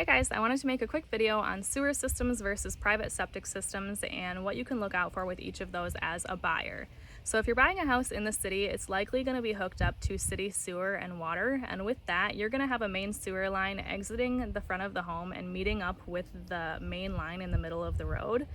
Hey guys, I wanted to make a quick video on sewer systems versus private septic systems and what you can look out for with each of those as a buyer. So if you're buying a house in the city, it's likely going to be hooked up to city sewer and water, and with that, you're going to have a main sewer line exiting the front of the home and meeting up with the main line in the middle of the road.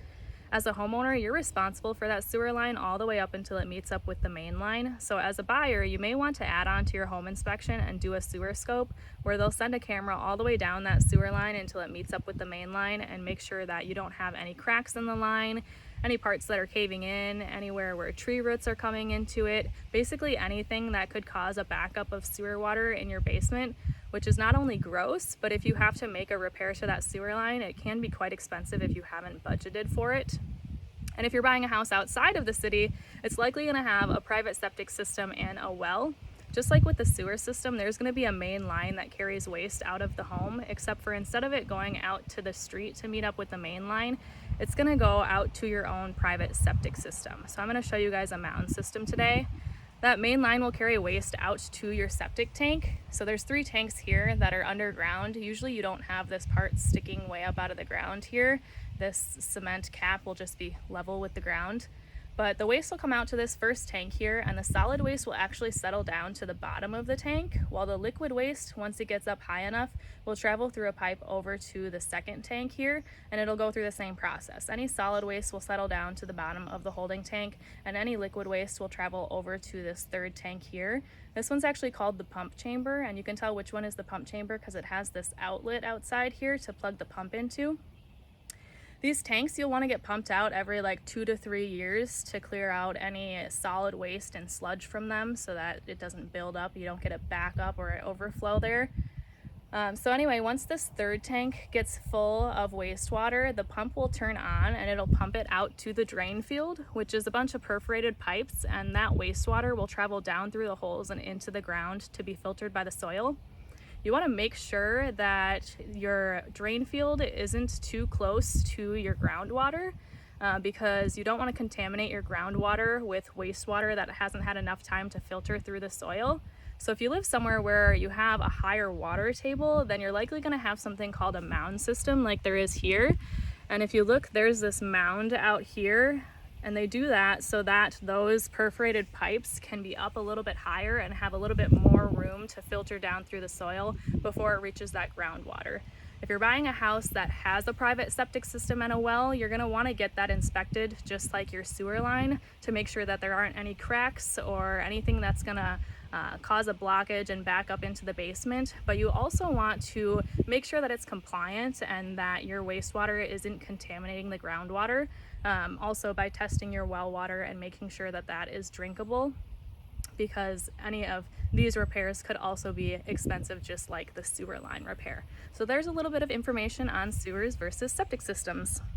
As a homeowner, you're responsible for that sewer line all the way up until it meets up with the main line. So as a buyer, you may want to add on to your home inspection and do a sewer scope where they'll send a camera all the way down that sewer line until it meets up with the main line and make sure that you don't have any cracks in the line, any parts that are caving in, anywhere where tree roots are coming into it, basically anything that could cause a backup of sewer water in your basement, which is not only gross, but if you have to make a repair to that sewer line, it can be quite expensive if you haven't budgeted for it. And if you're buying a house outside of the city, it's likely going to have a private septic system and a well. Just like with the sewer system, there's going to be a main line that carries waste out of the home, except for instead of it going out to the street to meet up with the main line, it's going to go out to your own private septic system. So I'm going to show you guys a mound system today. That main line will carry waste out to your septic tank. So there's 3 tanks here that are underground. Usually you don't have this part sticking way up out of the ground here. This cement cap will just be level with the ground. But the waste will come out to this first tank here, and the solid waste will actually settle down to the bottom of the tank, while the liquid waste, once it gets up high enough, will travel through a pipe over to the second tank here, and it'll go through the same process. Any solid waste will settle down to the bottom of the holding tank, and any liquid waste will travel over to this third tank here. This one's actually called the pump chamber, and you can tell which one is the pump chamber because it has this outlet outside here to plug the pump into. These tanks you'll want to get pumped out every like 2 to 3 years to clear out any solid waste and sludge from them so that it doesn't build up, you don't get it back up or overflow there. So anyway, once this third tank gets full of wastewater, the pump will turn on and it'll pump it out to the drain field, which is a bunch of perforated pipes, and that wastewater will travel down through the holes and into the ground to be filtered by the soil. You want to make sure that your drain field isn't too close to your groundwater because you don't want to contaminate your groundwater with wastewater that hasn't had enough time to filter through the soil. So if you live somewhere where you have a higher water table, then you're likely going to have something called a mound system like there is here. And if you look, there's this mound out here, and they do that so that those perforated pipes can be up a little bit higher and have a little bit more room to filter down through the soil before it reaches that groundwater. If you're buying a house that has a private septic system and a well, you're going to want to get that inspected just like your sewer line to make sure that there aren't any cracks or anything that's going to cause a blockage and back up into the basement. But you also want to make sure that it's compliant and that your wastewater isn't contaminating the groundwater. Also by testing your well water and making sure that that is drinkable, because any of these repairs could also be expensive just like the sewer line repair. So there's a little bit of information on sewers versus septic systems.